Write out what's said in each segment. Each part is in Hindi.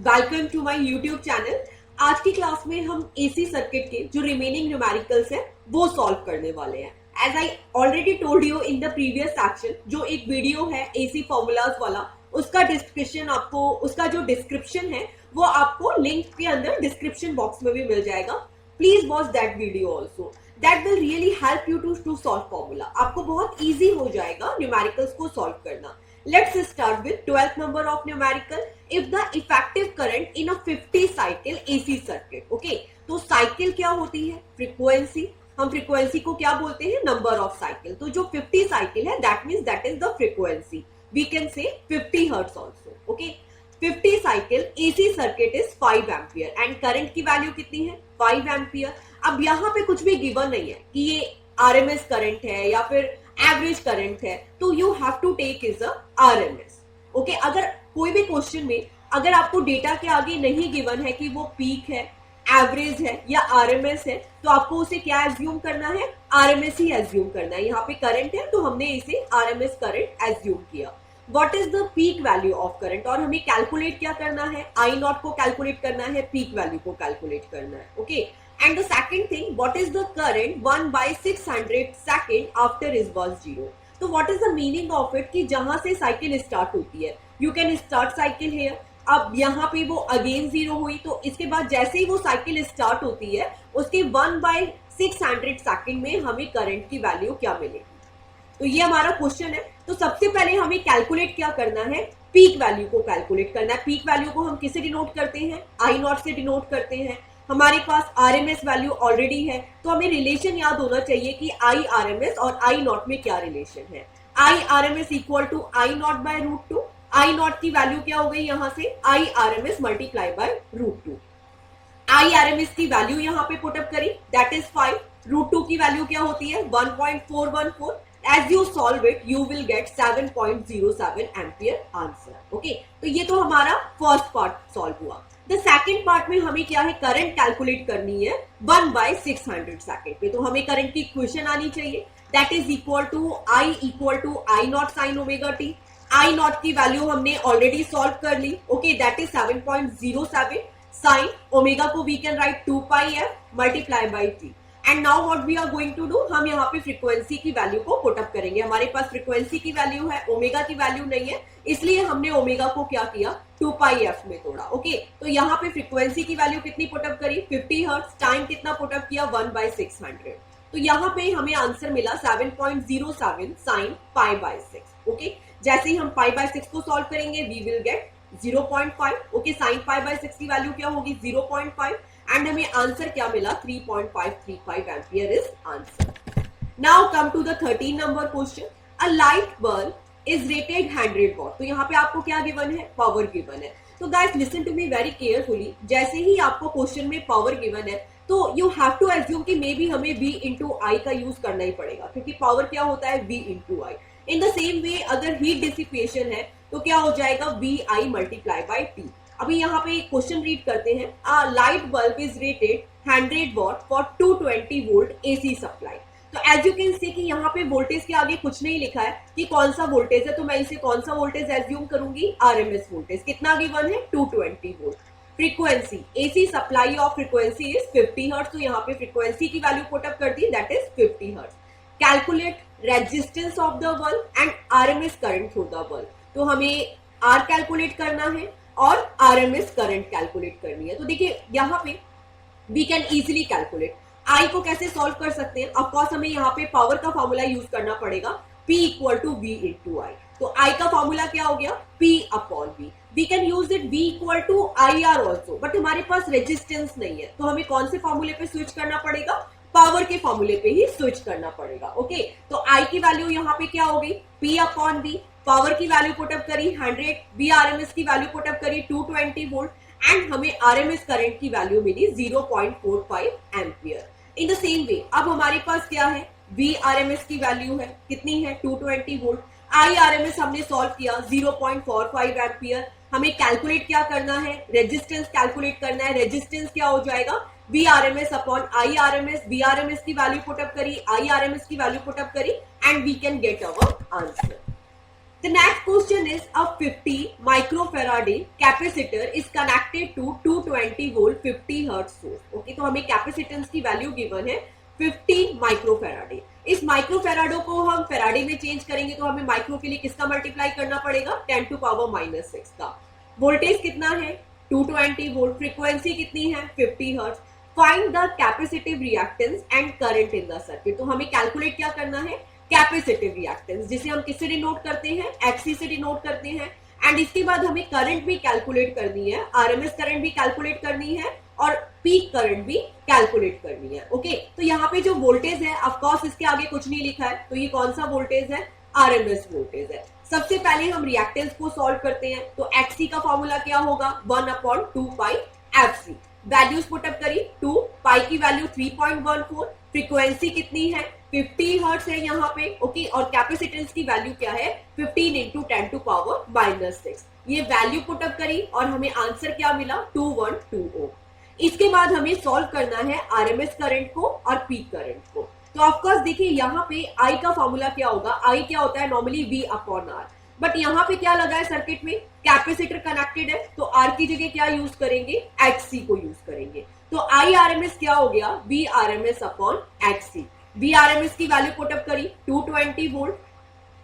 Welcome to my YouTube channel. आज की क्लास में हम एसी सर्किट के जो रिमेनिंग न्यूमेरिकल्स है वो सॉल्व करने वाले हैं। As I already told you in the previous section, जो एक वीडियो है एसी फॉर्मूलाज वाला, उसका डिस्क्रिप्शन आपको, उसका जो डिस्क्रिप्शन है वो आपको लिंक के अंदर डिस्क्रिप्शन बॉक्स में भी मिल जाएगा। Please watch that video also, that will really help you to solve formula. आपको बहुत ईजी हो जाएगा न्यूमेरिकल्स को सॉल्व करना। Let's start with 12th number of numerical. If the effective current in a 50 cycle AC circuit, okay, तो साइकिल क्या होती है? फ्रीक्वेंसी। हम फ्रीक्वेंसी को क्या बोलते हैं? Number of cycle. तो जो 50 साइकिल है that means that is the frequency. We can say 50 hertz also. Okay, 50 cycle AC circuit is 5 ampere and current की वैल्यू कितनी है? 5 एम्पियर। अब यहाँ पे कुछ भी गिवन नहीं है कि ये RMS करंट है या फिर एवरेज करंट है, तो you have to take is RMS। Okay, अगर कोई भी क्वेश्चन में अगर आपको डेटा के आगे नहीं गिवन है कि वो पीक है, एवरेज है या RMS है, तो आपको उसे क्या एज्यूम करना है? RMS ही एज्यूम करना है। यहाँ पे करंट है तो हमने इसे RMS करंट एज्यूम किया। What is the peak value of current? और हमें कैलकुलेट क्या करना है? I0 को कैलकुलेट करना है, पीक वैल्यू को कैलकुलेट करना है। Okay, and the second thing, what is the current 1/600 second after is was 0? तो what is the meaning of it कि जहां से साइकिल स्टार्ट होती है, you can start cycle here। अब यहाँ पे वो अगेन 0 हुई, तो इसके बाद जैसे ही वो साइकिल स्टार्ट होती है उसके 1/600 सेकेंड में हमें करंट की वैल्यू क्या मिलेगी? तो ये हमारा क्वेश्चन है। तो सबसे पहले हमें कैलकुलेट क्या करना है? पीक वैल्यू को कैलकुलेट करना है। पीक वैल्यू को हम किसे डिनोट करते हैं? I0 से डिनोट करते हैं। हमारे पास RMS वैल्यू ऑलरेडी है, तो हमें रिलेशन याद होना चाहिए कि I/RMS और I0 में क्या रिलेशन है। I/RMS equal to I0 bye √2। I0 की वैल्यू क्या हो गई यहाँ से? I/RMS multiply by √2। I/RMS की वैल्यू यहाँ पे पुटअप करी, दैट इज 5। √2 की वैल्यू क्या होती है? 1.414। As you solve it, you will get 7.07 ampere answer. Okay, तो ये तो हमारा फर्स्ट पार्ट सॉल्व हुआ। द सेकेंड पार्ट में हमें क्या है? करंट कैलकुलेट करनी है 1/600 सेकेंड पे। तो हमें करंट की इक्वेशन आनी चाहिए, that is equal to I equal to I0 sine omega T. I0 की वैल्यू हमने ऑलरेडी सॉल्व कर ली। Okay, that is 7.07 sine omega को we can write 2πf multiply by T. And now what we are going to do, हम यहाँ पे फ्रीक्वेंसी की वैल्यू को पुटअप करेंगे। हमारे पास फ्रीक्वेंसी की वैल्यू है, ओमेगा की वैल्यू नहीं है, इसलिए हमने ओमेगा को क्या किया? 2πf में तोड़ा। ओके, तो यहाँ पे फ्रीक्वेंसी की वैल्यू कितनी पुटअप करी? 50 हर्ट्ज। टाइम कितना पुटअप किया? 1/600। तो यहाँ पे हमें आंसर मिला 7.07 साइन π/6। ओके, जैसे ही हम π/6 को सॉल्व करेंगे we will get 0.5। Okay, sine π/6 की वैल्यू क्या होगी? 0.5 एंड हमें आंसर क्या मिला? 3.535 ampere is answer. Now come to the 13 number question. A light bulb is rated 100 watt. तो यहाँ पे आपको क्या गिवन है? पावर गिवन है। तो guys listen to me very carefully. जैसे ही आपको क्वेश्चन में पावर गिवन है तो यू हैव टू एज्यूम कि मे बी हमें V इंटू आई का यूज करना ही पड़ेगा, क्योंकि पावर क्या होता है? V into I. In the same way अगर हीट डिसिपेशन है तो क्या हो जाएगा? VI multiply by T. अभी यहाँ पे क्वेश्चन रीड करते हैं। A light bulb is rated 100 watt for 220 volt AC supply. तो एज यू कैन सी कि यहाँ पे वोल्टेज के आगे कुछ नहीं लिखा है कि कौन सा वोल्टेज है, तो मैं इसे कौन सा वोल्टेज एज्यूम करूंगी? RMS voltage. कितना गिवन है? 220 volt. Frequency AC supply of frequency is 50 hertz. तो यहाँ पे फ्रीक्वेंसी की वैल्यू पुटअप कर दी, that is 50 hertz. Calculate resistance of the bulb and RMS current through the bulb. तो हमें R कैलकुलेट करना है और RMS करंट कैलकुलेट करनी है। तो देखिए यहाँ पे we can easily calculate. I को कैसे सॉल्व कर सकते हैं? ऑफकोर्स हमें यहाँ पे पावर का फॉर्मूला यूज करना पड़ेगा, P equal to V into I. तो I का फॉर्मूला क्या हो गया? P upon V। We can use it V equal to IR also, but हमारे पास रेजिस्टेंस नहीं है, तो हमें कौन से फॉर्मूले पे स्विच करना पड़ेगा? पावर के फॉर्मूले पे ही स्विच करना पड़ेगा। ओके, तो I की वैल्यू यहाँ पे क्या हो गई? P upon V। पावर की वैल्यू पुटअप करी 100, VRMS की वैल्यू पुटअप करी 220 वोल्ट एंड हमें RMS करंट की वैल्यू मिली 0.45 ampere. In the same way अब हमारे पास क्या है? VRMS की वैल्यू है, कितनी है? 220 वोल्ट। IRMS हमने सॉल्व किया 0.45 एम्पियर। हमें कैलकुलेट क्या करना है? रेजिस्टेंस कैलकुलेट करना है। रेजिस्टेंस क्या हो जाएगा? VRMS upon IRMS। VRMS की वैल्यू पुटअप करी, IRMS की वैल्यू पुटअप करी and we can get our answer. The next question is a 50 microfarad capacitor is connected to 220 volt 50 hertz source. Okay, तो हमें कैपेसिटेंस की वैल्यू गिवन है 50 माइक्रोफेराडे। इस माइक्रोफेराडो को हम फेराडे में चेंज करेंगे तो हमें माइक्रो के लिए किसका मल्टीप्लाई करना पड़ेगा 10 टू पावर -6 का। वोल्टेज कितना है 220 वोल्ट, फ्रीक्वेंसी कितनी है 50 hertz. Find the capacitive reactance and current in the circuit. तो हमें कैलकुलेट क्या करना है कैपेसिटिव रिएक्टेंस, जिसे हम किससे डिनोट करते हैं एक्सी से डिनोट करते हैं। एंड इसके बाद हमें करंट भी कैलकुलेट करनी है, आरएमएस करंट भी कैलकुलेट करनी है और पीक करंट भी कैलकुलेट करनी है। ओके, तो यहाँ पे जो वोल्टेज है ऑफ कोर्स इसके आगे कुछ नहीं लिखा है, तो ये कौन सा वोल्टेज है आरएमएस वोल्टेज है। सबसे पहले हम रिएक्टेंस को सॉल्व करते हैं, तो एक्सी का फॉर्मूला क्या होगा 1/2 पाई एफसी। वैल्यूज पुटअप करी 2 पाई की वैल्यू 3.14, फ्रीक्वेंसी कितनी है 50 हर्ट्ज है यहाँ पे। ओके, और कैपेसिटेंस की वैल्यू क्या है 15 इंटू 10 टू पावर -6। ये वैल्यू पुटअप करी और हमें आंसर क्या मिला 2120 ओम। इसके बाद हमें सॉल्व करना है आरएमएस करंट को और पीक करंट को। तो ऑफकोर्स देखिए यहाँ पे आई का फॉर्मूला क्या होगा, आई क्या होता है नॉर्मली V/R, बट यहाँ पे क्या लगा है सर्किट में कैपेसिटर कनेक्टेड है, तो आर की जगह क्या यूज करेंगे एक्सी को यूज करेंगे। तो आई आरएमएस क्या हो गया V/RMS/XC। V/RMS की वैल्यू पुटअप करी 220 वोल्ट,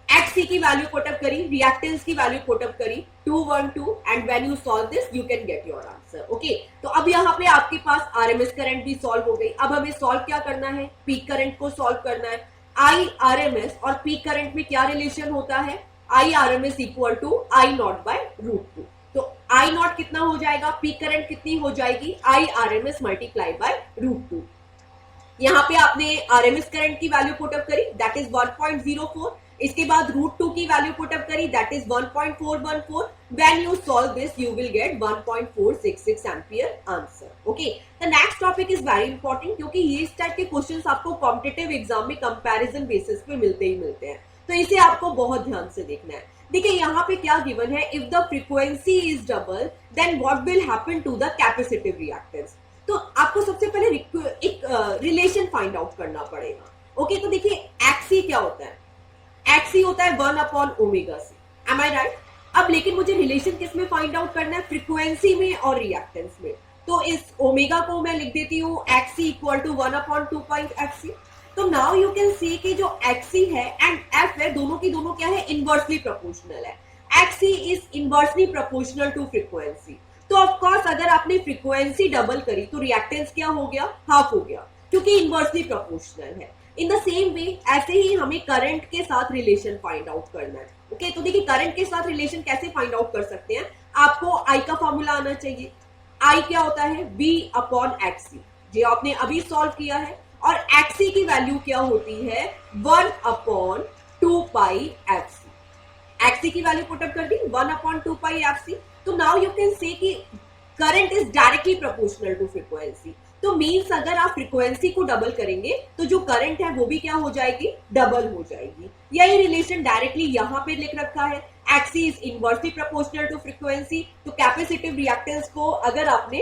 एक्सी की वैल्यू पुटअप करी, रिएक्टेंस की वैल्यू पुटअप करी 212, and when you solve this you can get your answer. Okay, तो अब यहाँ पे आपके पास आरएमएस करंट भी सॉल्व हो गई। अब हमें सॉल्व क्या करना है पीक करंट को सॉल्व करना है। आई आरएमएस और पीक करंट में क्या रिलेशन होता है आई आरएमएस इक्वल टू I0/√2। तो I0 कितना हो जाएगा पीक करंट कितनी हो जाएगी आई आरएमएस मल्टीप्लाई बाय √2। यहाँ पे आपने आरएमएस करंट की वैल्यू पुटअप करी दैट इज 1.04, इसके बाद √2 की वैल्यू पुटअप करी that is 1.414। When you solve this you will gate 1.466 ampere answer. Okay, the next topic is very important, क्योंकि ये इस टाइप के क्वेश्चंस आपको कॉम्पिटिटिव एग्जाम में कंपैरिजन बेसिस पे मिलते ही मिलते हैं, तो इसे आपको बहुत ध्यान से देखना है। देखिए यहाँ पे क्या गिवन है if the frequency is double then what will happen to the capacitive reactance. तो आपको सबसे पहले एक रिलेशन फाइंड आउट करना पड़ेगा। ओके, तो देखिए एक्सी क्या होता है एक्सी होता है 1/ωc, एम आई राइट। अब लेकिन मुझे रिलेशन किस में फाइंड आउट करना है फ्रीक्वेंसी में और रिएक्टेंस में। तो इस ओमेगा को मैं लिख देती हूँ XC equal to 1/2 pi FC. तो नाउ यू कैन सी कि जो एक्सी है एंड एफ है दोनों की दोनों क्या है इनवर्सली प्रोपोर्शनल है। XC is inversely proportional to frequency. तो ऑफ कोर्स अगर आपने फ्रीक्वेंसी डबल करी तो रिएक्टेंस क्या हो गया हाफ हो गया, क्योंकि इनवर्सली प्रोपोर्शनल है। इन द सेम वे ऐसे ही हमें करंट के साथ रिलेशन फाइंड आउट करना है। ओके, तो देखिए करंट के साथ रिलेशन कैसे फाइंड आउट कर सकते हैं, आपको आई का फॉर्मूला आना चाहिए। आई क्या होता है V/XC, जो आपने अभी सॉल्व किया है, और एक्सी की वैल्यू क्या होती है 1/2 पाई एफसी। एक्सी की वैल्यू पुटअप कर दी 1/2 पाई एफसी। तो नाउ यू कैन से कि current is directly proportional to frequency. तो मींस अगर आप फ्रीक्वेंसी को डबल करेंगे तो जो करंट है वो भी क्या हो जाएगी डबल हो जाएगी। यही रिलेशन डायरेक्टली यहाँ पे लिख रखा है XC is inversely proportional to frequency. तो कैपेसिटिव रिएक्टेंस को अगर आपने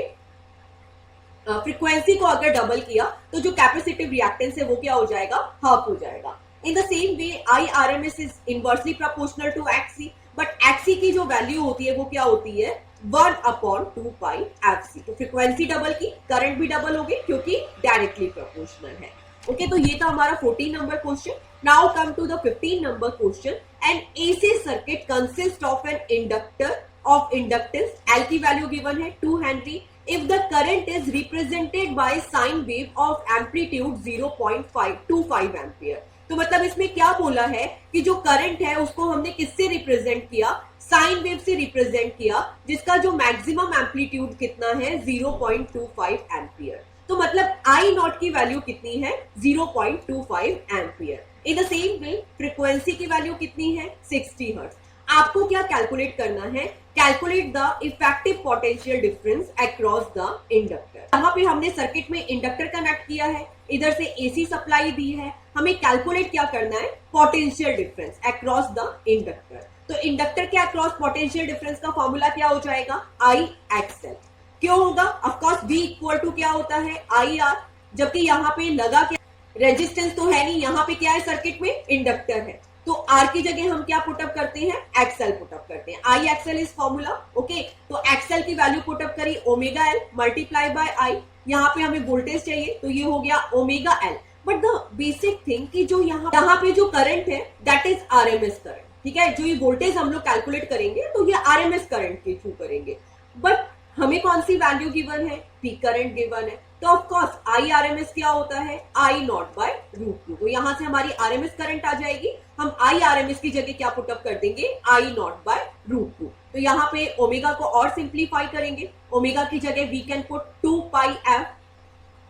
फ्रीक्वेंसी को अगर डबल किया तो जो कैपेसिटिव रिएक्टेंस है वो क्या हो जाएगा हाफ हो जाएगा। In the same way I RMS is inversely proportional to XC, but XC की जो वैल्यू होती है वो क्या होती है 1/2 पाई एफसी। तो फ्रीक्वेंसी डबल की करंट भी डबल हो गई क्योंकि डायरेक्टली प्रोपोर्शनल है। ओके, तो ये था हमारा 14 number question. Now come to the 15 number question. An AC circuit consist of an inductor of inductance L की वैल्यू गिवन है 2 henry if the current is represented by sine wave of amplitude 0.525 ampere. तो मतलब इसमें क्या बोला है कि जो करंट है उसको हमने किससे रिप्रेजेंट किया साइन वेव से रिप्रेजेंट किया, जिसका जो मैक्सिमम एम्पलीट्यूड कितना है 0.25 एम्पियर। तो मतलब आई नॉट की वैल्यू कितनी है 0.25 ampere. In the same way frequency की वैल्यू कितनी है 60 हर्ट्ज। आपको क्या कैलकुलेट करना है calculate the effective potential difference across the inductor. यहाँ पे हमने सर्किट में इंडक्टर कनेक्ट किया है, इधर से एसी सप्लाई दी है, हमें कैलकुलेट क्या करना है potential difference across the inductor. तो इंडक्टर के अक्रॉस पोटेंशियल डिफरेंस का फॉर्मूला क्या हो जाएगा आई एक्सएल। क्यों होगा ऑफकोर्स V इक्वल टू क्या होता है आई आर, जबकि यहाँ पे लगा क्या रेजिस्टेंस तो है नहीं, यहाँ पे क्या है सर्किट में इंडक्टर है। तो आर की जगह हम क्या पुटअप करते हैं, एक्सएल पुटअप करते हैं। आई एक्सएल इज फॉर्मूला, ओके। तो एक्सएल की वैल्यू पुटअप करी ओमेगा एल मल्टीप्लाई बाय आई, यहाँ पे हमें वोल्टेज चाहिए तो ये हो गया omega L. But the basic thing कि जो यहाँ पे जो करंट है दैट इज आरएमएस करंट, ठीक है। जो ये वोल्टेज हम लोग कैलकुलेट करेंगे तो ये आरएमएस करंट के थ्रू करेंगे। बट हमें कौन सी वैल्यू गिवन है, पीक करंट गिवन है, तो ऑफ कोर्स आई आरएमएस क्या होता है, I naught by root two. तो यहां से हमारी आरएमएस करंट आ जाएगी, हम आई आरएमएस की जगह क्या पुटअप कर देंगे, आई नॉट बाय रूट टू। तो यहाँ पे ओमेगा को और सिंप्लीफाई करेंगे, ओमेगा की जगह we can put 2 pi F,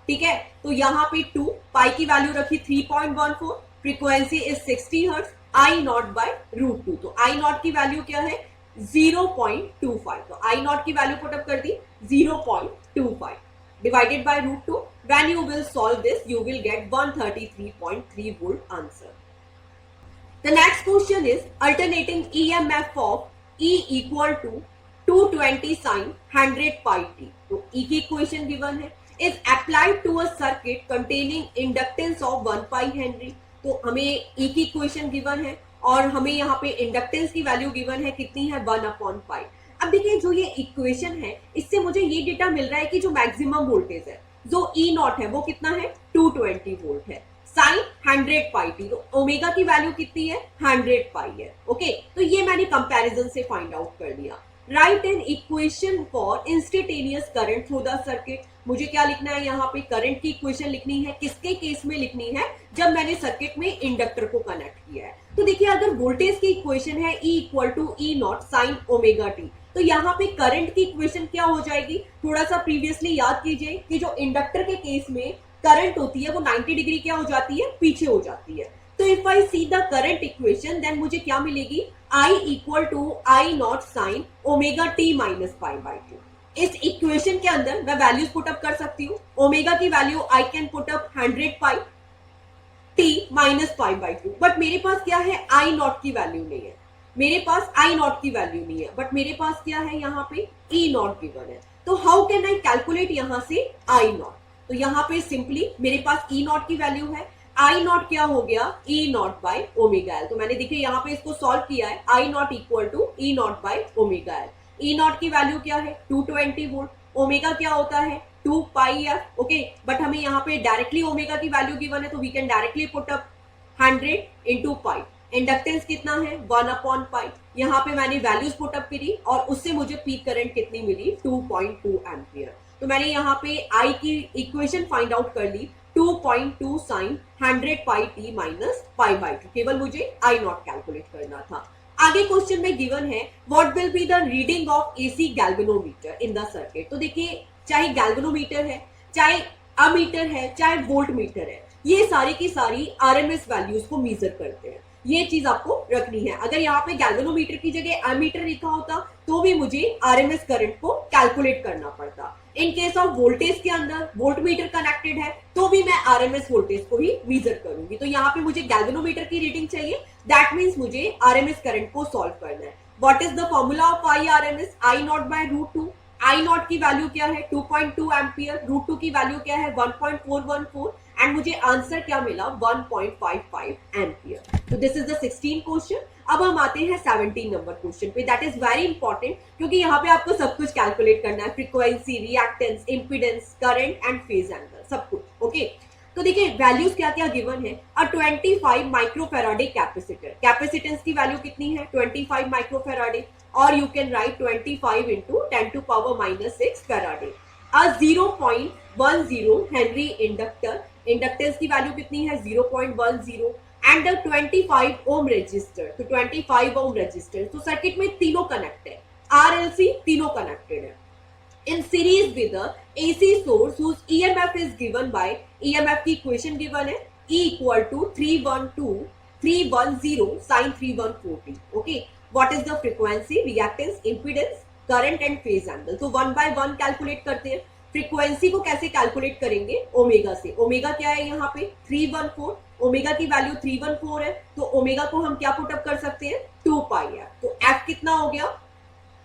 ठीक है। तो यहाँ पे 2 पाई की वैल्यू रखी 3.14, frequency is 60 hertz, I naught by root two. तो आई नॉट की वैल्यू क्या है 0.25, तो आई नॉट की वैल्यू पुटअप कर दी 0.25 divided by root 2. When you will solve this, you will get 133.3 volt answer. The next question is alternating EMF of E equal to 220 sin 100 pi t. तो E की equation given है, is applied to a circuit containing inductance of 1 pi Henry. तो हमें E की equation given है और हमें यहाँ पे इंडक्टेंस की वैल्यू गिवन है, कितनी है 1/pi। अब देखिए जो ये इक्वेशन है इससे मुझे ये डेटा मिल रहा है कि जो मैक्सिमम वोल्टेज है जो ई नॉट है वो कितना है 220 वोल्ट है, साइन 100 पाई टी, तो ओमेगा की वैल्यू कितनी है 100 पाई है, ओके। तो ये मैंने कंपैरिजन से फाइंड आउट कर लिया। Right an equation for instantaneous current through the circuit. मुझे क्या लिखना है यहाँ पे, करंट की इक्वेशन लिखनी है, किसके केस में लिखनी है, जब मैंने सर्किट में इंडक्टर को कनेक्ट किया है। तो देखिए अगर वोल्टेज की इक्वेशन है E equal to E naught sine omega T, तो यहाँ पे करंट की इक्वेशन क्या हो जाएगी, थोड़ा सा प्रीवियसली याद कीजिए कि जो इंडक्टर के केस में करंट होती है वो 90 डिग्री क्या हो जाती है, पीछे हो जाती है। तो if I see the current equation then मुझे क्या मिलेगी, I equal to I naught sine omega T minus pi by two. इस इक्वेशन के अंदर मैं वैल्यूज पुटअप कर सकती हूँ, ओमेगा की value I can put up 100 pi T minus pi by to. But मेरे पास क्या है, आई नॉट की वैल्यू नहीं है, मेरे पास आई नॉट की वैल्यू नहीं है, बट मेरे पास क्या है यहाँ पे ई नॉट गिवन है। तो हाउ कैन आई कैलकुलेट यहाँ से आई नॉट, तो यहाँ पे सिंपली मेरे पास ई नॉट की वैल्यू है, आई नॉट क्या हो गया E naught by omega L. तो मैंने देखिए यहाँ पे इसको सॉल्व किया है, I naught equal to E naught by omega L. E naught की वैल्यू क्या है 220 वोल्ट, ओमेगा क्या होता है 2 पाई एफ, ओके। बट हमें यहाँ पे डायरेक्टली ओमेगा की वैल्यू गिवन है तो we can directly put up 100 into pi. Inductance कितना है 1/पाई, यहाँ पे मैंने वैल्यूज पुटअप करी और उससे मुझे पीक करंट कितनी मिली 2.2 एम्पियर। तो मैंने यहाँ पे आई की इक्वेशन फाइंड आउट कर ली 2.2 sine 100 pi T minus pi by two, केवल मुझे आई नॉट कैलकुलेट करना था। आगे क्वेश्चन में गिवन है what will be the reading of AC galvanometer in the circuit. तो देखिए चाहे गैल्वेनोमीटर है, चाहे अमीटर है, चाहे वोल्ट मीटर है, ये सारी की सारी आरएमएस वैल्यूज को मेजर करते हैं, ये चीज आपको रखनी है। अगर यहाँ पे गैल्वेनोमीटर की जगह एमीटर लिखा होता तो भी मुझे आरएमएस करंट को कैलकुलेट करना पड़ता। इन केस ऑफ वोल्टेज के अंदर वोल्ट मीटर कनेक्टेड है तो भी मैं आरएमएस वोल्टेज को ही मेजर करूंगी। तो यहाँ पे मुझे गैल्वेनोमीटर की रीडिंग चाहिए, दैट मीन्स मुझे आरएमएस करंट को सॉल्व करना है। What is the formula of I RMS, I naught by root two. I naught की वैल्यू क्या है 2.2 एम्पियर, रूट टू की वैल्यू क्या है 1.414 एंड मुझे आंसर क्या मिला 1.55 एम्पियर। तो दिस इज द 16 क्वेश्चन। अब हम आते हैं 17 नंबर क्वेश्चन पे, दैट इज वेरी इंपॉर्टेंट क्योंकि यहाँ पे आपको सब कुछ कैलकुलेट करना है, frequency, reactance, impedance, current and phase angle, सब कुछ, ओके। तो देखिए वैल्यूज क्या क्या गिवन है, अ 25 माइक्रोफेराडे कैपेसिटर, कैपेसिटेंस की वैल्यू कितनी है 25 माइक्रोफेराडे, और you can write 25 into 10 to power minus 6 farad. A 0.10 henry inductor, inductance की वैल्यू कितनी है 0.10 एंड 25 ओम रजिस्टर, तो 25 ओम रजिस्टर। तो सर्किट में तीनों कनेक्ट है, आरएलसी तीनों कनेक्टेड है in series with a AC source whose EMF is given by, EMF की equation given है E equal to 310 sin 3140, okay. What is the frequency, reactance, impedance, current and phase angle? तो वन बाय वन कैलकुलेट करते हैं। फ्रीक्वेंसी को कैसे कैलकुलेट करेंगे, ओमेगा से। ओमेगा क्या है यहाँ पे 314, ओमेगा की वैल्यू 314 है, तो ओमेगा को हम क्या पुटअप कर सकते हैं 2 पाई है, तो एफ कितना हो गया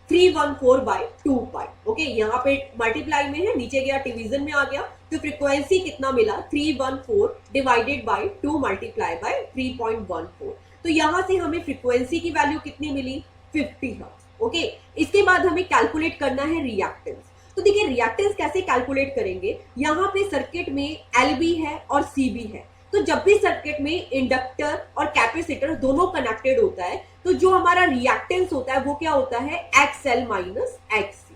314 बाय 2 पाई, ओके। यहाँ पे मल्टीप्लाई में है, नीचे गया डिवीजन में आ गया, तो फ्रीक्वेंसी कितना मिला 314 डिवाइडेड बाय 2 मल्टीप्लाई बाय 3.14। तो यहां से हमें फ्रीक्वेंसी की वैल्यू कितनी मिली, 50 हर्ट्ज। ओके, इसके बाद हमें कैलकुलेट करना है रिएक्टेंस। तो देखिए रिएक्टेंस कैसे कैलकुलेट करेंगे, यहाँ पे सर्किट में एलबी है और सीबी है, तो जब भी सर्किट में इंडक्टर और कैपेसिटर दोनों कनेक्टेड होता है तो जो हमारा रिएक्टेंस होता है वो क्या होता है, एक्सएल माइनस एक्सी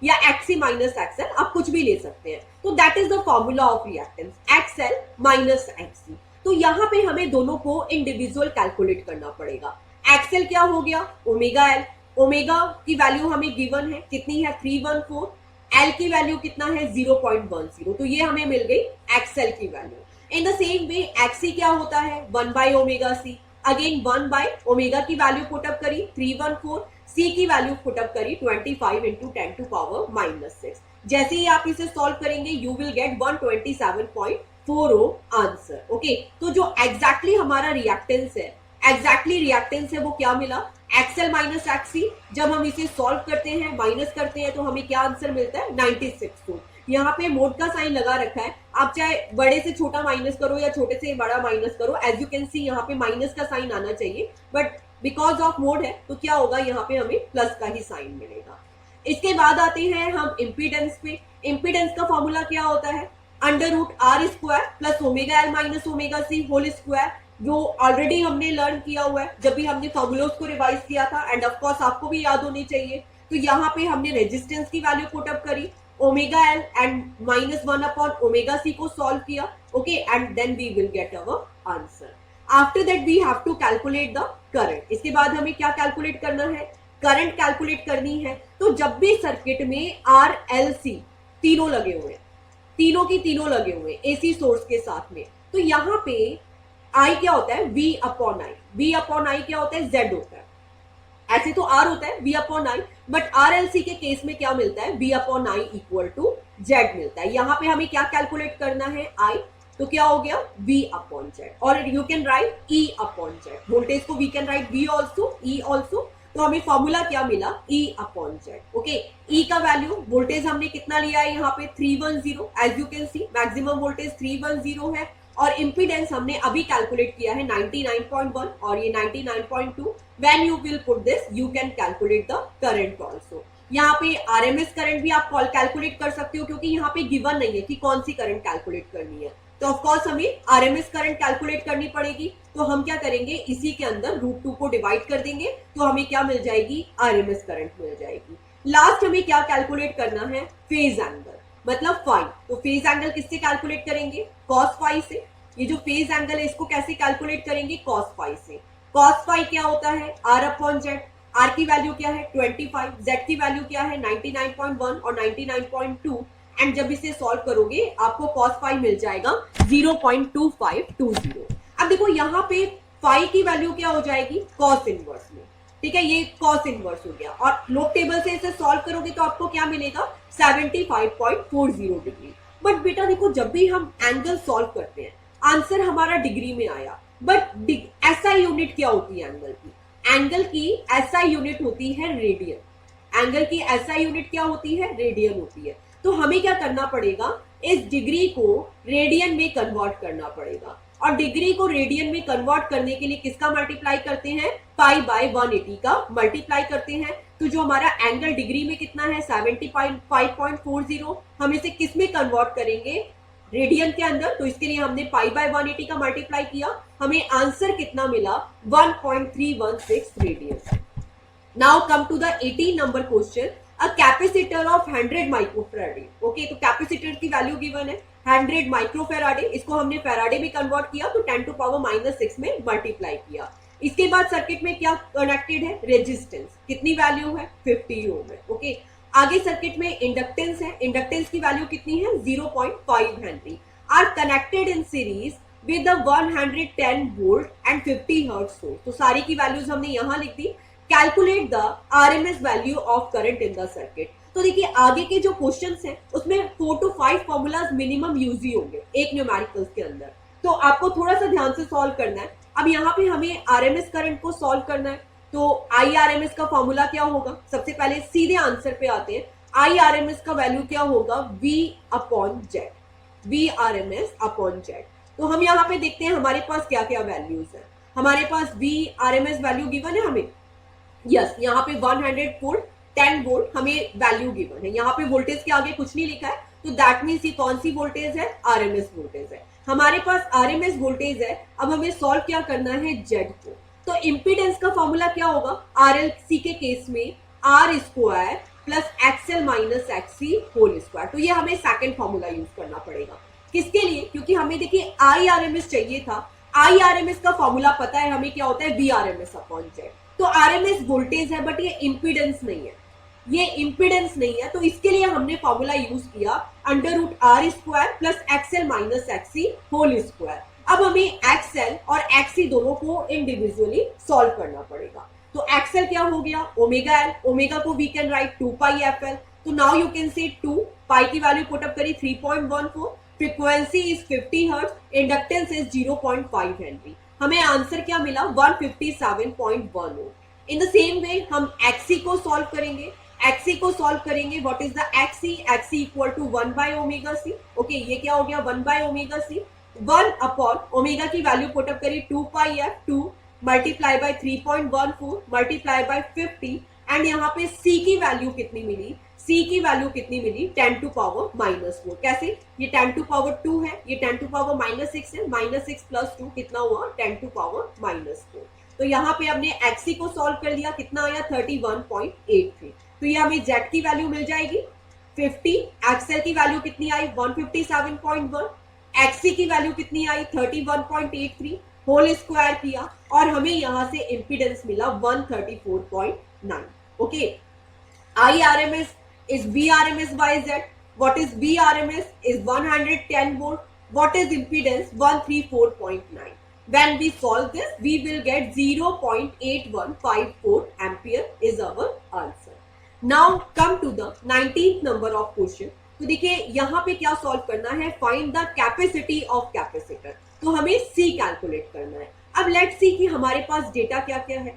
या एक्सी माइनस एक्सएल, आप कुछ भी ले सकते हैं। तो that is the formula of reactance, XL minus XC. तो यहाँ पे हमें दोनों को इंडिविजुअल कैलकुलेट करना पड़ेगा। एक्सएल क्या हो गया, ओमेगा एल, ओमेगा की वैल्यू हमें गिवन है कितनी है 314, एल की वैल्यू कितना है 0.10, तो ये हमें मिल गई एक्सएल की value. In the same way XC क्या होता है 1 by omega C, again 1 by omega की वैल्यू पुटअप करी 314, सी की वैल्यू पुटअप करी 25 इंटू 10 टू पावर माइनस 6। जैसे ही आप इसे सॉल्व करेंगे you will gate 127.40 answer. Okay, तो जो एग्जैक्टली हमारा रिएक्टेंस है, एग्जैक्टली रिएक्टेंस है वो क्या मिला, एक्सएल माइनस एक्सी। जब हम इसे सॉल्व करते हैं, माइनस करते हैं, तो हमें क्या आंसर मिलता है 96। यहाँ पे मोड का साइन लगा रखा है, आप चाहे बड़े से छोटा माइनस करो या छोटे से बड़ा माइनस करो, एज यू कैन सी यहाँ पे माइनस का साइन आना चाहिए, बट बिकॉज ऑफ मोड है तो क्या होगा, यहाँ पे हमें प्लस का ही साइन मिलेगा। इसके बाद आते हैं हम इम्पीडेंस पे। इम्पीडेंस का फॉर्मूला क्या होता है, under root R square plus omega L minus omega C whole square, जो ऑलरेडी हमने लर्न किया हुआ है जब भी हमने फॉर्मूलोज को रिवाइज किया था, एंड ऑफ कोर्स आपको भी याद होनी चाहिए। तो यहाँ पे हमने रेजिस्टेंस की वैल्यू पुटअप करी, omega L and minus 1 upon omega C को सॉल्व किया। Okay, and then we will get our answer. After that we have to calculate the current. इसके बाद हमें क्या कैलकुलेट करना है, करंट कैलकुलेट करनी है। तो जब भी सर्किट में आर एल सी तीनों लगे हुए, तीनों की तीनों लगे हुए एसी सोर्स के साथ में, तो यहाँ पे आई क्या होता है, V upon I. V upon I क्या होता है, जेड होता है। ऐसे तो आर होता है V upon I, but R L C के केस में क्या मिलता है, V upon I equal to Z मिलता है। यहाँ पे हमें क्या कैलकुलेट करना है, आई, तो क्या हो गया V अपॉन जेड, और you can write E upon Z. Voltage को we can write V also, E also. तो हमें फॉर्मूला क्या मिला, E upon Z. Okay, E का वैल्यू, वोल्टेज हमने कितना लिया है यहाँ पे 310, as you can see maximum voltage 310 है, और इम्पीडेंस हमने अभी कैलकुलेट किया है 99.1 और ये 99.2। When you will put this you can calculate the current also. यहाँ पे आरएमएस करंट भी आप कैलकुलेट कर सकते हो, क्योंकि यहाँ पे गिवन नहीं है कि कौन सी करंट कैलकुलेट करनी है, तो ऑफ कोर्स हमें आरएमएस करंट कैलकुलेट करनी पड़ेगी। तो हम क्या करेंगे, इसी के अंदर √2 को डिवाइड कर देंगे, तो हमें क्या मिल जाएगी, आरएमएस करंट मिल जाएगी। लास्ट हमें क्या कैलकुलेट करना है, फेज एंगल, मतलब फाई। तो फेज एंगल किससे कैलकुलेट करेंगे, कॉस फाई से। ये जो फेज एंगल है इसको कैसे कैलकुलेट करेंगे, कॉस फाई से। कॉस फाई क्या होता है, आर अपॉन जेड। आर की वैल्यू क्या है 25, जेड की वैल्यू क्या है 99.1 और 99.2, एंड जब इसे सॉल्व करोगे आपको cos फाई मिल जाएगा 0.2520। अब देखो यहाँ पे फाई की वैल्यू क्या हो जाएगी, cos इनवर्स में, ठीक है, ये cos इनवर्स हो गया, और लोग टेबल से इसे सॉल्व करोगे तो आपको क्या मिलेगा 75.40 डिग्री। बट बेटा देखो, जब भी हम एंगल सॉल्व करते हैं आंसर हमारा डिग्री में आया, बट एसआई यूनिट क्या होती है एंगल की, एंगल की एसआई यूनिट होती है रेडियन। एंगल की एसआई यूनिट क्या होती है, रेडियन होती है। तो हमें क्या करना पड़ेगा, इस डिग्री को रेडियन में कन्वर्ट करना पड़ेगा, और डिग्री को रेडियन में कन्वर्ट करने के लिए किसका मल्टीप्लाई करते हैं, पाई बाय 180 का मल्टीप्लाई करते हैं। तो जो हमारा एंगल डिग्री में कितना है 75.40, हम इसे किस में कन्वर्ट करेंगे, रेडियन के अंदर। तो इसके लिए हमने पाई बाय 180 का मल्टीप्लाई किया, हमें आंसर कितना मिला 1.316 radian. Now come to the 18 number question, a capacitor of 100 microfarad. Okay, तो कैपेसिटर की वैल्यू गिवन है 100 माइक्रोफैराडे, इसको हमने फैराडे में कन्वर्ट किया तो 10 टू पावर माइनस 6 में मल्टीप्लाई किया। इसके बाद सर्किट में क्या कनेक्टेड है, रेजिस्टेंस, कितनी वैल्यू है 50 ओम है। ओके, आगे सर्किट में इंडक्टेंस है, इंडक्टेंस की वैल्यू कितनी है 0.5 henry, are connected in series with 110 volt and 50 hertz source. तो सारी की वैल्यूज हमने यहाँ लिख दी। Calculate the RMS value of current in the circuit. तो देखिए आगे के जो क्वेश्चंस हैं उसमें 4 to 5 फॉर्मूलाज मिनिमम यूज ही होंगे एक न्यूमेरिकल्स के अंदर, तो आपको थोड़ा सा ध्यान से सॉल्व करना है। अब यहाँ पे हमें आरएमएस करंट को सॉल्व करना है, तो आई आरएमएस का फॉर्मूला क्या होगा, सबसे पहले सीधे आंसर पे आते हैं। आई आरएमएस का वैल्यू क्या होगा, V upon Z, V RMS upon Z. तो हम यहाँ पे देखते हैं हमारे पास क्या क्या वैल्यूज है। हमारे पास V RMS वैल्यू गिवन है हमें, यस यहाँ पे 100 वोल्ट 10 वोल्ट हमें वैल्यू गिवन है, यहाँ पे वोल्टेज के आगे कुछ नहीं लिखा है, तो दैट मीन्स ये कौन सी वोल्टेज है, आरएमएस वोल्टेज है। हमारे पास आरएमएस वोल्टेज है, अब हमें सॉल्व क्या करना है, जेड को। तो इम्पीडेंस का फॉर्मूला क्या होगा, आरएलसी के केस में R square plus XL minus XC whole square. तो ये हमें सेकंड फॉर्मूला यूज करना पड़ेगा, किसके लिए, क्योंकि हमें देखिए आई आरएमएस चाहिए था, आई आरएमएस का फॉर्मूला पता है हमें क्या होता है, वी आरएमएस अपॉन जेड। तो आरएमएस वोल्टेज है बट ये इंपीडेंस नहीं है, ये इंपीडेंस नहीं है, तो इसके लिए हमने फॉर्मूला यूज किया under root R square plus XL minus XC whole square. अब हमें एक्सएल और एक्ससी दोनों को इंडिविजुअली सॉल्व करना पड़ेगा। तो एक्सएल क्या हो गया, ओमेगा एल, ओमेगा को we can write 2 pi F L, तो now you can say 2 pi की वैल्यू पुट अप करी 3.14, frequency is 50 hertz, inductance is 0.5 henry. हमें आंसर क्या मिला, 157.1 ओम। इन द सेम वे हम एक्सी को सॉल्व करेंगे, एक्सी को सॉल्व करेंगे, what is the XC, XC equal to 1 by omega C. Okay, ये क्या हो गया, 1 by omega C, 1 upon omega की वैल्यू पुट अप करी 2 pi F, 2 multiply by 3.14 multiply by 50, and यहाँ पे सी की वैल्यू कितनी मिली, सी की वैल्यू कितनी मिली, 10 टू पावर -4। कैसे, ये 10 टू पावर 2 है, ये 10 टू पावर -6 है, -6 प्लस 2 कितना हुआ, 10 टू पावर -4। तो यहाँ पे हमने एक्सी को सॉल्व कर लिया, कितना आया 31.83। तो ये हमें जेड की वैल्यू मिल जाएगी 50, एक्सएल की वैल्यू कितनी आई 157.1, एक्सी की वैल्यू कितनी आई 31.83, होल स्क्वायर किया और हमें यहां से इंपीडेंस मिला 134.9। Okay, I RMS is VRMS by Z. What is VRMS is 110 volt. What is impedance 134.9. When we solve this, we will get 0.8154 ampere is our answer. Now come to the 19th number of question. तो देखिए यहाँ पे क्या सॉल्व करना है, find the capacity of capacitor. तो हमें C कैलकुलेट करना है। अब लेट्स सी कि हमारे पास डेटा क्या क्या है,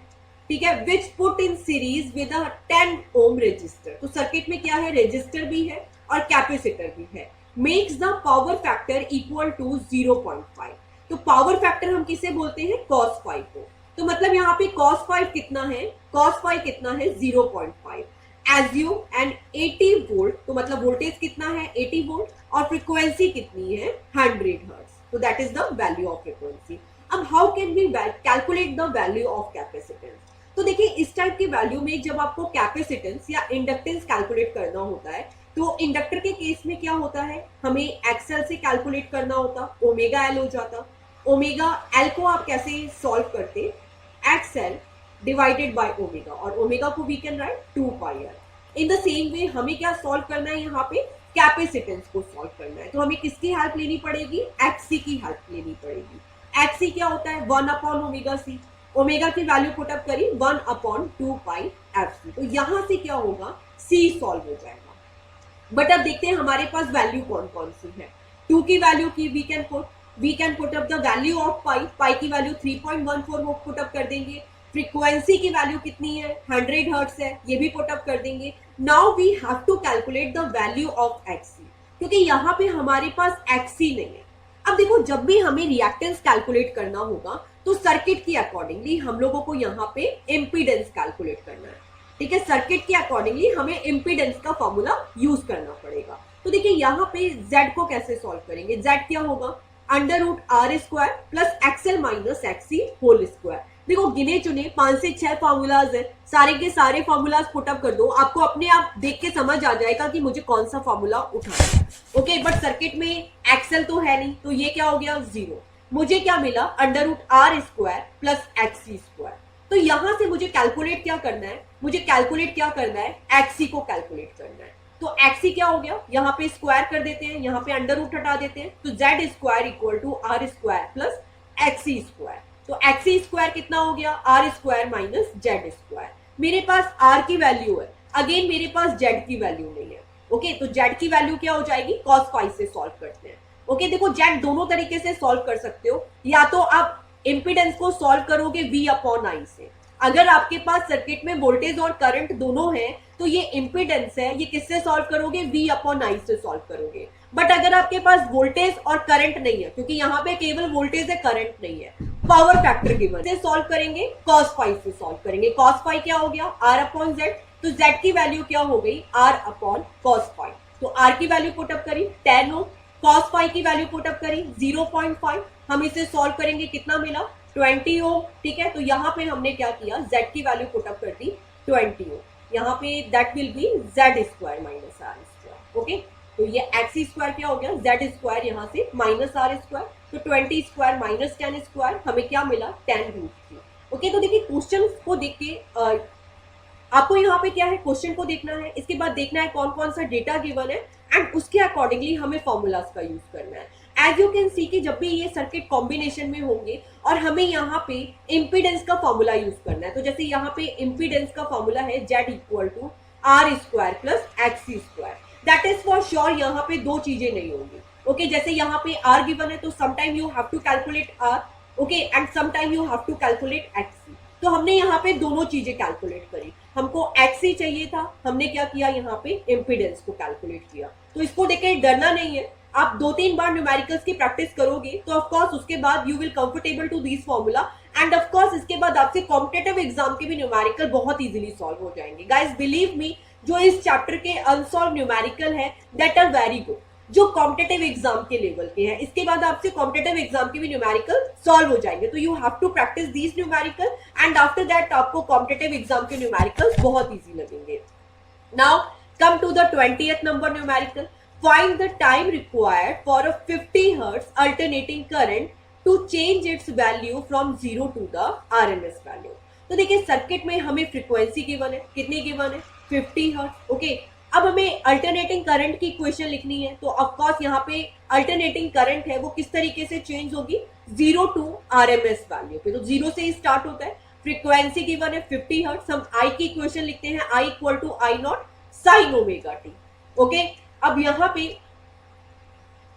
ठीक है, which put in series with a 10 ohm resistor. तो सर्किट में क्या है, रेजिस्टर भी है और कैपेसिटर भी है, makes the power factor equal to 0.5। तो पावर फैक्टर हम किसे बोलते हैं, cos 5 को। तो मतलब यहाँ पे cos 5 कितना है, cos 5 कितना है 0.5। एज्यूम एंड 80 वोल्ट, तो मतलब वोल्टेज कितना है 80 वोल्ट और फ्रीक्वेंसी कितनी है 100 हर्ट्ज। तो that is the value of frequency. अब how can we calculate the value of capacitance. तो देखिए इस टाइप की वैल्यू में जब आपको कैपेसिटेंस या इंडक्टेंस कैलकुलेट करना होता है, तो इंडक्टर के केस में क्या होता है, हमें एक्सएल से कैलकुलेट करना होता, ओमेगा एल हो जाता। ओमेगा एल को आप कैसे सॉल्व करते, एक्सएल डिवाइडेड बाय ओमेगा, और ओमेगा को we can write 2 pi L. In the same way हमें क्या सॉल्व करना है, यहाँ पे कैपेसिटेंस को सॉल्व करना है, तो हमें किसकी हेल्प लेनी पड़ेगी, एक्सी की हेल्प लेनी पड़ेगी। एक्सी क्या होता है 1 अपॉन ओमेगा सी, ओमेगा की वैल्यू पुट अप करी 1 अपॉन 2 पाई एफ सी। तो यहां से क्या होगा, सी सॉल्व हो जाएगा। बट अब देखते हैं हमारे पास वैल्यू कौन कौन सी है। 2 की वैल्यू की we can put up the value of pi, pi की वैल्यू 3.14 वो पुट अप कर देंगे। फ्रीक्वेंसी की वैल्यू कितनी है 100 हर्ट्ज है, ये भी पुट अप कर देंगे। Now we have to calculate the value of XC, क्योंकि यहाँ पे हमारे पास एक्सी नहीं है। अब देखो जब भी हमें रिएक्टेंस कैलकुलेट करना होगा तो सर्किट की अकॉर्डिंगली हम लोगों को यहाँ पे इम्पीडेंस कैलकुलेट करना है, ठीक है, सर्किट के अकॉर्डिंगली हमें इम्पीडेंस का फॉर्मूला यूज करना पड़ेगा। तो देखिए यहाँ पे Z को कैसे सॉल्व करेंगे, Z क्या होगा under root R square plus XL minus XC whole square. देखो गिने चुने 5 से 6 फॉर्मूलाज है, सारे के सारे फॉर्मूलाज पुटअप कर दो, आपको अपने आप देख के समझ आ जाएगा कि मुझे कौन सा फॉर्मूला उठाना है। ओके, बट सर्किट में एक्सएल तो है नहीं, तो ये क्या हो गया 0। मुझे क्या मिला under root R square plus XC square. तो यहां से मुझे कैलकुलेट क्या करना है, मुझे कैलकुलेट क्या करना है, एक्सी को कैलकुलेट करना है। तो एक्सी क्या हो गया, यहाँ पे स्क्वायर कर देते हैं, यहाँ पे अंडर रूट हटा देते हैं, तो Z square equal to R square plus XC square. तो एक्सी स्क्वायर कितना हो गया R square minus Z square. मेरे पास आर की वैल्यू है, अगेन मेरे पास जेड की वैल्यू नहीं है। ओके, तो जेड की वैल्यू क्या हो जाएगी, cos 5 से सॉल्व करते हैं। ओके, देखो जेड दोनों तरीके से सॉल्व कर सकते हो, या तो आप इंपीडेंस को सॉल्व करोगे V अपॉन आई से। अगर आपके पास सर्किट में वोल्टेज और करंट दोनों है तो ये इंपीडेंस है, ये किससे सॉल्व करोगे, V अपॉन आई से सॉल्व करोगे। बट अगर आपके पास वोल्टेज और करंट नहीं है, क्योंकि यहाँ पे केवल वोल्टेज है करंट नहीं है, पावर फैक्टर गिवन से सॉल्व करेंगे, cos फाई से सॉल्व करेंगे। cos फाई क्या हो गया, r अपॉन जेड, तो z की वैल्यू क्या हो गई, r अपॉन cos फाई। तो r की वैल्यू पुटअप करी 10 ओम, cos फाई की वैल्यू पुटअप करी 0.5, हम इसे सॉल्व करेंगे, कितना मिला 20 ओम। ठीक है, तो यहाँ पे हमने क्या किया, z की वैल्यू पुटअप कर दी 20 ओम, यहाँ पे that will be z square minus R square. Okay, तो ये एक्स स्क्वायर क्या हो गया, z स्क्वायर यहाँ से माइनस आर स्क्वायर, तो 20 स्क्वायर माइनस 10 स्क्वायर, हमें क्या मिला 10√3। ओके, तो देखिए क्वेश्चन को देख के आपको यहाँ पे क्या है, क्वेश्चन को देखना है, इसके बाद देखना है कौन कौन सा डेटा गिवन है एंड उसके अकॉर्डिंगली हमें फॉर्मूलाज का यूज करना है। एज यू कैन सी कि जब भी ये सर्किट कॉम्बिनेशन में होंगे और हमें यहाँ पे इम्पीडेंस का फॉर्मूला यूज करना है, तो जैसे यहाँ पे इम्पीडेंस का फॉर्मूला है Z equal to R square plus X square, that is for sure यहाँ पे दो चीजें नहीं होंगी। ओके, जैसे यहाँ पे आर गिवन है तो sometime you have to calculate R, okay, and sometime you have to calculate X. तो हमने यहाँ पे दोनों चीजें कैलकुलेट करी, हमको एक्स ही चाहिए था, हमने क्या किया यहाँ पे इम्पीडेंस को कैलकुलेट किया। तो इसको देख के डरना नहीं है, आप 2-3 बार न्यूमेरिकल्स की प्रैक्टिस करोगे तो ऑफ कोर्स उसके बाद you will comfortable to this formula and of course इसके बाद आपसे कॉम्पिटिटिव एग्जाम के भी न्यूमेरिकल बहुत इजीली सॉल्व हो जाएंगे। गाइस बिलीव मी, जो इस चैप्टर के अनसॉल्व न्यूमेरिकल है दैट आर वेरी गुड, जो कॉम्पिटिटिव एग्जाम के लेवल के हैं, इसके बाद आपसे कॉम्पिटिटिव एग्जाम के भी न्यूमेरिकल सॉल्व हो जाएंगे। तो you have to practice these numerical and after that आपको कॉम्पिटिटिव एग्जाम के न्यूमेरिकल बहुत इजी लगेंगे। Now come to the 20th number numerical, find the time required for a 50 hertz alternating current to change its value from 0 to the RMS value। तो देखिए सर्किट में हमें फ्रीक्वेंसी गिवन है, कितनी गिवन है 50 हर्ट्ज। ओके, अब हमें अल्टरनेटिंग करंट की इक्वेशन लिखनी है, तो ऑफ कोर्स यहाँ पे अल्टरनेटिंग करंट है वो किस तरीके से चेंज होगी, 0 टू RMS वैल्यू पे, तो 0 से ही स्टार्ट होता है। फ्रीक्वेंसी गिवन है 50 हर्ट्ज, हम I की इक्वेशन लिखते हैं, I equal to I naught sine omega T. Okay, अब यहाँ पे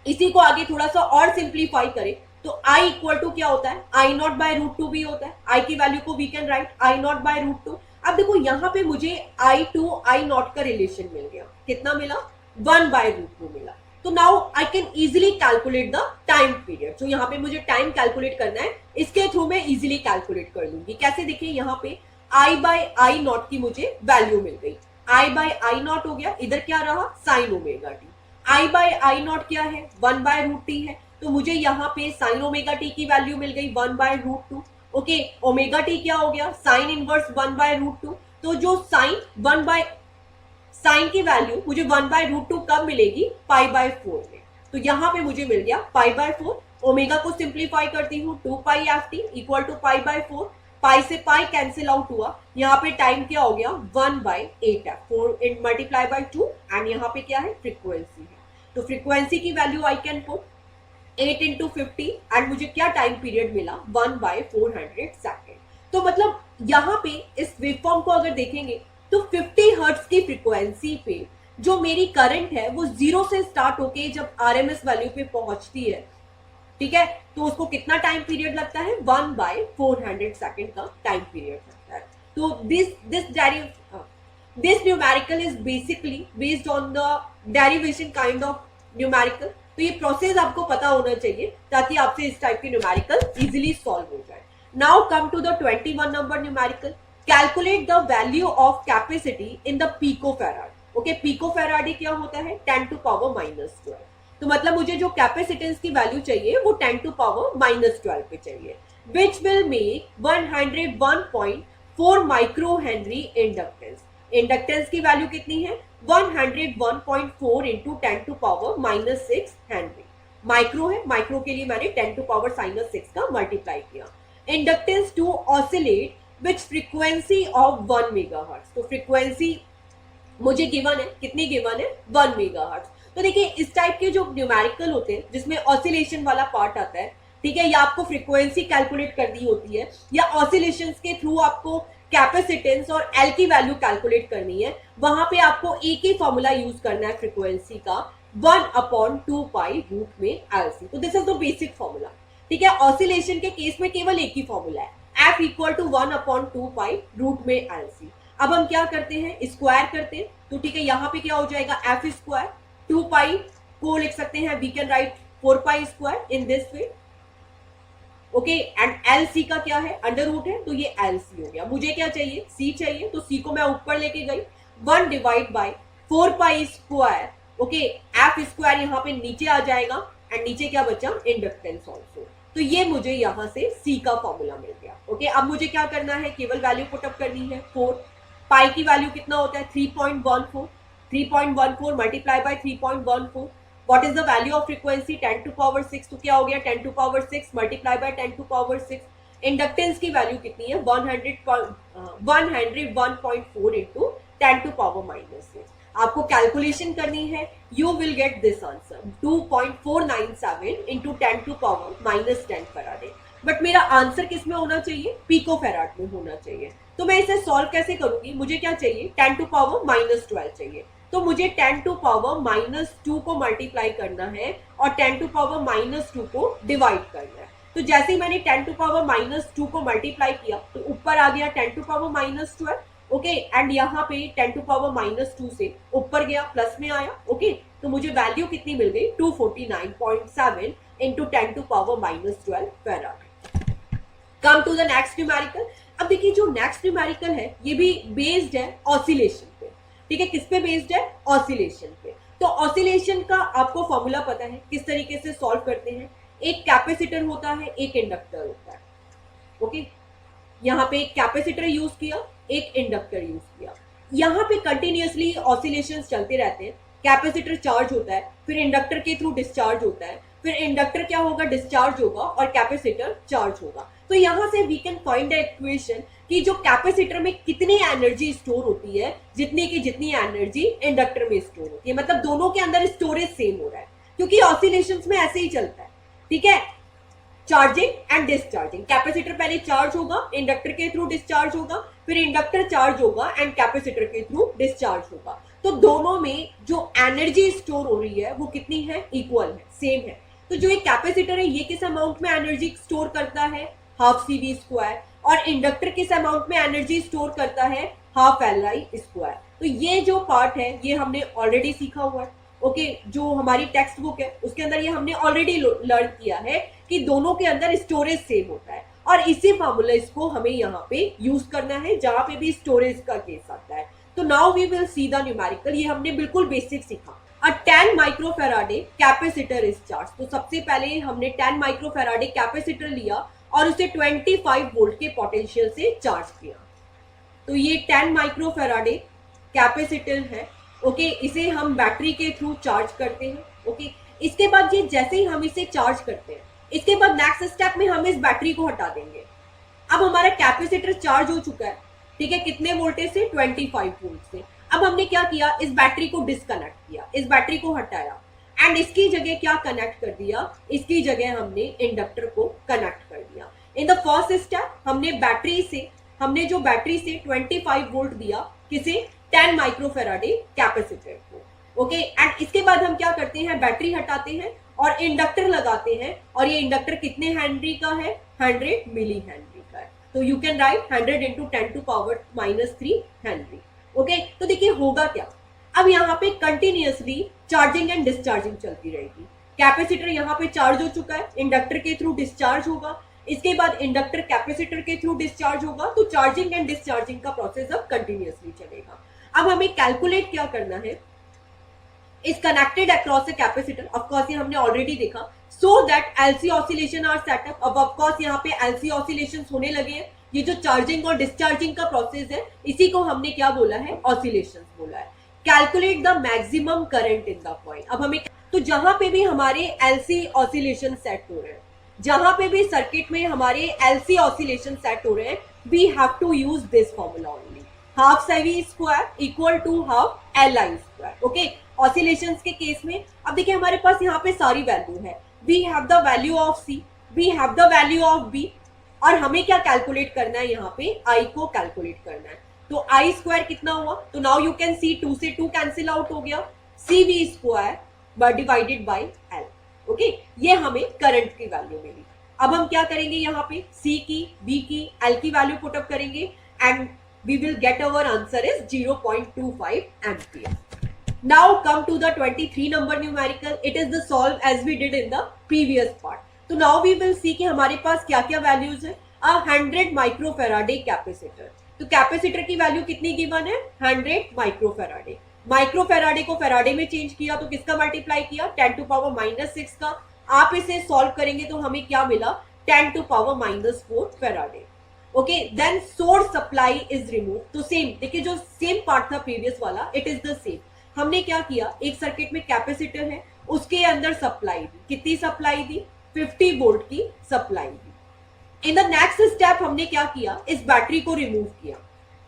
इसी को आगे थोड़ा सा और सिंप्लीफाई करें तो I इक्वल टू क्या होता है, I naught by root two भी होता है, I की वैल्यू को we can write I naught by root two. अब देखो यहाँ पे मुझे I टू I नॉट का रिलेशन मिल गया, कितना मिला 1 बाय रूट टू मिला। तो now I can easily calculate the time period, जो यहाँ पे मुझे टाइम कैलकुलेट करना है इसके थ्रू मैं इजिली कैलकुलेट कर लूंगी। कैसे, देखिए यहाँ पे I बाय I नॉट की मुझे वैल्यू मिल गई, I बाय I नॉट हो गया, इधर क्या रहा sine omega T. I by I naught क्या है 1 बाय रूट टी है, तो मुझे यहाँ पे साइन ओमेगा टी की वैल्यू मिल गई 1 by root two. Okay, omega T क्या हो गया sine inverse 1 by root two, तो जो साइन की वैल्यू मुझे 1 बाय रूट टू कब मिलेगी, पाई बाय 4 में, तो यहाँ पे मुझे मिल गया पाई बाय 4। ओमेगा को सिंप्लीफाई करती हूँ 2 pi F T equal to pi by 4, pi से पाई कैंसिल आउट हुआ, यहाँ पे टाइम क्या हो गया 1 बाय 8 है, 4 इन मल्टीप्लाई बाय 2 एंड यहाँ पे क्या है फ्रीक्वेंसी है, तो फ्रीक्वेंसी की value I can put 8 into 50 and मुझे क्या टाइम पीरियड मिला 1 बाय 400 सेकेंड। तो मतलब यहाँ पे इस वेवफॉर्म को अगर देखेंगे तो 50 हर्ट्ज की फ्रीक्वेंसी पे जो मेरी करंट है वो 0 से स्टार्ट होके जब आरएमएस वैल्यू पे पहुंचती है, ठीक है, तो उसको कितना टाइम पीरियड लगता है 1 बाय 400 सेकेंड का टाइम पीरियड लगता है। तो this numerical is basically based on the derivation kind of numerical. तो ये प्रोसेस आपको पता होना चाहिए ताकि आपसे इस टाइप के न्यूमेरिकल इजीली सॉल्व हो जाए। Now come to the 21 number numerical, calculate the value of capacity in the picofarad. Okay, picofarad क्या होता है 10 टू पावर माइनस 12, तो मतलब मुझे जो कैपेसिटेंस की वैल्यू चाहिए वो 10 टू पावर माइनस 12 पे चाहिए, which will make 101.4 micro henry inductance. Inductance की वैल्यू कितनी है 101.4 into 10 to power minus 6 henry. Micro है, माइक्रो के लिए मैंने 10 टू पावर माइनस 6 का मल्टीप्लाई किया। Inductance to oscillate which frequency of 1 megahertz, तो फ्रीक्वेंसी मुझे गिवन है, कितनी गिवन है 1 मेगाहर्ट्ज। तो देखिए इस टाइप के जो न्यूमेरिकल होते हैं जिसमें ऑसिलेशन वाला पार्ट आता है, ठीक है, या आपको फ्रीक्वेंसी कैलकुलेट करनी होती है या ऑसिलेशंस के थ्रू आपको कैपेसिटेंस और एल की वैल्यू कैलकुलेट करनी है, वहां पे आपको एक ही फॉर्मूला यूज करना है फ्रीक्वेंसी का 1/2 पाई रूट में एल सी। तो this is the basic formula, ठीक है। ऑसिलेशन के केस में केवल एक ही फॉर्मूला है, F equal to 1/2 pi root में एल सी। अब हम क्या करते हैं स्क्वायर करते हैं, तो ठीक है यहाँ पे क्या हो जाएगा एफ स्क्वायर, 2 पाई को लिख सकते हैं we can write 4 pi square in this way, okay and L C का क्या है, अंडर रूट है, तो ये एल सी हो गया। मुझे क्या चाहिए, सी चाहिए, तो सी को मैं ऊपर लेके गई, 1 divide by 4 pi square, okay F square यहाँ पे नीचे आ जाएगा एंड नीचे क्या बचा, इंडक्टेंस ऑल्सो। तो ये मुझे यहाँ से सी का फॉर्मूला मिल गया। ओके अब मुझे क्या करना है, केवल वैल्यू पुटअप करनी है 4। पाई की वैल्यू कितना होता है, 3.14, 3.14 multiply by 3.14। What is the value of frequency, 10 to power 6, तो क्या हो गया 10 to power 6 multiply by 10 to power 6। Inductance की वैल्यू कितनी है, 101.4 इंटू 10 टू पावर -6। आपको कैलकुलेशन करनी है, you will get this answer 2.497 into 10 to power -10 faraday. But मेरा आंसर किस में होना चाहिए, पिको फैराड में होना चाहिए। तो मैं इसे सॉल्व कैसे करूंगी, मुझे क्या चाहिए 10 टू पावर -12 चाहिए, तो मुझे 10 टू पावर -2 को मल्टीप्लाई करना है और 10 टू पावर -2 को डिवाइड करना है। तो जैसे ही मैंने 10 टू पावर -2 को मल्टीप्लाई किया तो ऊपर आ गया 10 टू पावर -12, ओके एंड यहाँ पे 10 टू पावर -2 से ऊपर गया, प्लस में आया, ओके तो मुझे वैल्यू कितनी मिल गई 249.7 into 10 to power -12 farad. Come to the next numerical. अब देखिए जो नेक्स्ट न्यूमेरिकल है ये भी बेस्ड है ऑसिलेशन पे, ठीक है, किस पे बेस्ड है, ऑसिलेशन पे। तो ऑसिलेशन का आपको फॉर्मूला पता है, किस तरीके से सॉल्व करते हैं। एक कैपेसिटर होता है, एक इंडक्टर होता है, ओके यहाँ पे एक कैपेसिटर यूज किया, एक इंडक्टर यूज किया। यहाँ पे कंटिन्यूअसली ऑसिलेशंस चलते रहते हैं। कैपेसिटर चार्ज होता है, फिर इंडक्टर के थ्रू डिस्चार्ज होता है, फिर इंडक्टर क्या होगा, डिस्चार्ज होगा और कैपेसिटर चार्ज होगा। तो यहाँ से we can find the equation कि जो कैपेसिटर में कितनी एनर्जी स्टोर होती है, जितनी की जितनी एनर्जी इंडक्टर में स्टोर होती है, मतलब दोनों के अंदर स्टोरेज सेम हो रहा है, क्योंकि ऑसिलेशंस में ऐसे ही चलता है, ठीक है। चार्जिंग एंड डिस्चार्जिंग, कैपेसिटर पहले चार्ज होगा, इंडक्टर के थ्रू डिस्चार्ज होगा, फिर इंडक्टर चार्ज होगा एंड कैपेसिटर के थ्रू डिस्चार्ज होगा। तो दोनों में जो एनर्जी स्टोर हो रही है वो कितनी है, इक्वल है, सेम है। तो जो एक कैपेसिटर है ये किस अमाउंट में एनर्जी स्टोर करता है, हाफ सी वी स्क्वायर, और इंडक्टर किस अमाउंट में एनर्जी स्टोर करता है, हाफ एल आई स्क्वायर। तो ये जो पार्ट है ये हमने ऑलरेडी सीखा हुआ है, ओके जो हमारी टेक्स्ट बुक है उसके अंदर ये हमने ऑलरेडी लर्न किया है कि दोनों के अंदर स्टोरेज सेम होता है, और इसी फार्मूला इसको हमें यहाँ पे यूज करना है जहां पे भी स्टोरेज का केस आता है। तो now we will see the numerical, ये हमने बिल्कुल बेसिक सीखा। A 10 microfarad capacitor is charge. तो सबसे पहले हमने 10 माइक्रोफैराडे कैपेसिटर लिया और उसे 25 वोल्ट के पोटेंशियल से चार्ज किया। तो ये 10 माइक्रोफैराडे कैपेसिटर है, ओके इसे हम बैटरी के थ्रू चार्ज करते हैं, ओके इसके बाद ये जैसे ही हम इसे चार्ज करते हैं, इसके बाद नेक्स्ट स्टेप में हम इस बैटरी को हटा देंगे। अब हमारा कैपेसिटर चार्ज हो चुका है, ठीक है, कितने वोल्टेज से, 25 वोल्ट से। अब हमने क्या किया, इस बैटरी को डिस्कनेक्ट किया, इस बैटरी को हटाया एंड इसकी जगह क्या कनेक्ट कर दिया, इसकी जगह हमने इंडक्टर को कनेक्ट कर दिया। इन द फर्स्ट स्टेप हमने जो बैटरी से 25 वोल्ट दिया, किसे, 10 माइक्रोफैराडे कैपेसिटर को, ओके एंड इसके बाद हम क्या करते हैं, बैटरी हटाते हैं और इंडक्टर लगाते हैं, और ये इंडक्टर कितने हेनरी का है, 100 मिली हेनरी का है। तो you can write 100 into 10 to power -3 henry, okay. तो देखिए होगा क्या, अब यहाँ पे कंटिन्यूअसली चार्जिंग एंड डिस्चार्जिंग चलती रहेगी। कैपेसिटर यहाँ पे चार्ज हो चुका है, इंडक्टर के थ्रू डिस्चार्ज होगा, इसके बाद इंडक्टर कैपेसिटर के थ्रू डिस्चार्ज होगा, तो चार्जिंग एंड डिस्चार्जिंग का प्रोसेस अब कंटिन्यूअसली चलेगा। अब हमें कैलकुलेट क्या करना है, is connected across a capacitor, of course ये हमने ऑलरेडी देखा, so that LC oscillation are set up। अब of course यहाँ पे LC oscillations होने लगे हैं, ये जो चार्जिंग और डिस्चार्जिंग का प्रोसेस है इसी को हमने क्या बोला है, ऑसिलेशंस बोला है। Calculate the maximum current in the coil. अब हमें तो जहां पे भी हमारे LC ऑसिलेशन सेट हो रहे हैं, जहां पे भी सर्किट में हमारे LC ऑसिलेशन सेट हो रहे हैं, we have to use this formula only, half C V square equal to half L I square, okay oscillations के केस में। अब देखिए हमारे पास यहाँ पे सारी वैल्यू है, we have the value of C, we have the value of B, और हमें क्या कैलकुलेट करना है, यहाँ पे आई को कैलकुलेट करना है। तो आई स्क्वायर कितना हुआ, तो नाउ यू कैन सी 2 से 2 कैंसिल आउट हो गया, C V square divided by L, okay ये हमें करंट की वैल्यू मिली। अब हम क्या करेंगे, यहाँ पे सी की, बी की, एल की वैल्यू पुटअप करेंगे and we will get our answer is 0.25 ampere. Now come to the 23 number numerical. It is the solve as we did in the previous part. तो नाउ वी विल सी कि हमारे पास क्या क्या वैल्यूज है। 100 माइक्रोफेराडे कैपेसिटर, तो कैपेसिटर की वैल्यू कितनी गिवन है, 100 माइक्रोफेराडे। माइक्रोफेराडे को फेराडे में चेंज किया तो किसका मल्टीप्लाई किया, 10 टू पावर -6 का। आप इसे सॉल्व करेंगे तो हमें क्या मिला, 10 to power -4 farad. Okay, then source supply is remove. तो सेम देखिए, जो सेम पार्ट था प्रीवियस वाला, इट इज द सेम। हमने क्या किया, एक सर्किट में कैपेसिटर है, उसके अंदर सप्लाई दी, कितनी सप्लाई दी, 50 वोल्ट की supply the. In the next step हमने क्या किया, इस बैटरी को रिमूव किया,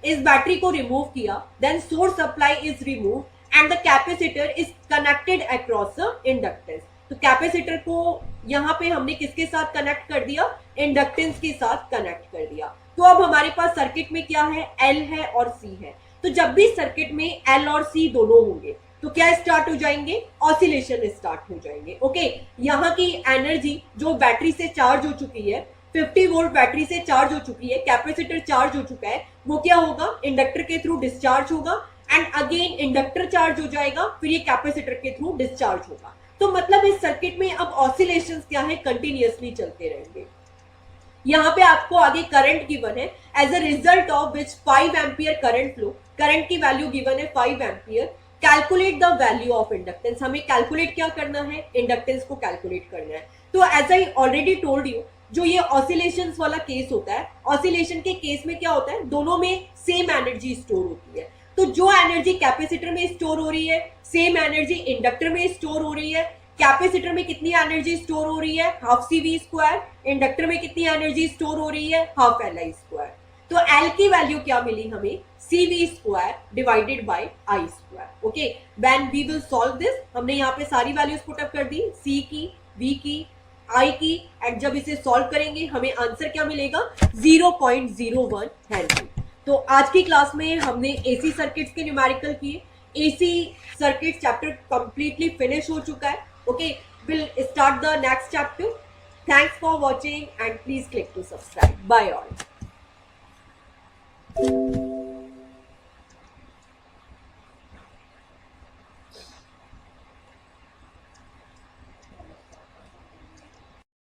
इस बैटरी को रिमूव किया, then source supply is remove and the capacitor is connected across the inductance. तो कैपेसिटर को यहां पे हमने किसके साथ कनेक्ट कर दिया, इंडक्टेंस के साथ कनेक्ट कर दिया। तो अब हमारे पास सर्किट में क्या है, एल है और सी है। तो जब भी सर्किट में एल और सी दोनों होंगे तो क्या स्टार्ट हो जाएंगे, ऑसिलेशन स्टार्ट हो जाएंगे। ओके, यहाँ की एनर्जी जो बैटरी से चार्ज हो चुकी है, 50 वोल्ट बैटरी से चार्ज हो चुकी है, कैपेसिटर चार्ज हो चुका है, वो क्या होगा, इंडक्टर के थ्रू डिस्चार्ज होगा एंड अगेन इंडक्टर चार्ज हो जाएगा, फिर ये कैपेसिटर के थ्रू डिस्चार्ज होगा। तो मतलब इस सर्किट में अब ऑसिलेशंस क्या है, कंटिन्यूअसली चलते रहेंगे। यहाँ पे आपको आगे करंट गिवन है, as a result of which 5 ampere current flow, current की वैल्यू गिवन है 5 ampere. Calculate the value of inductance, हमें कैलकुलेट क्या करना है, इंडक्टेंस को कैलकुलेट करना है। तो as I already told you, जो ये ऑसिलेशंस वाला केस होता है, ऑसिलेशन के केस में क्या होता है, दोनों में सेम एनर्जी स्टोर होती है। तो जो एनर्जी कैपेसिटर में स्टोर हो रही है, सेम एनर्जी इंडक्टर में स्टोर हो रही है। कैपेसिटर में कितनी एनर्जी स्टोर हो रही है, half C V square. Inductor में कितनी एनर्जी स्टोर हो रही है, हाफ एल आई स्क्वायर। तो एल की वैल्यू क्या मिली हमें, C V square divided by I square. Okay, when we will solve this, हमने यहाँ पे सारी वैल्यूज पुट अप कर दी, सी की, वी की, आई की, एंड जब इसे सॉल्व करेंगे हमें आंसर क्या मिलेगा, 0.01 हेनरी। तो आज की क्लास में हमने एसी सर्किट्स के न्यूमेरिकल किए। AC circuit chapter completely finish हो चुका है। Okay, will start the next chapter. Thanks for watching and please click to subscribe. Bye all.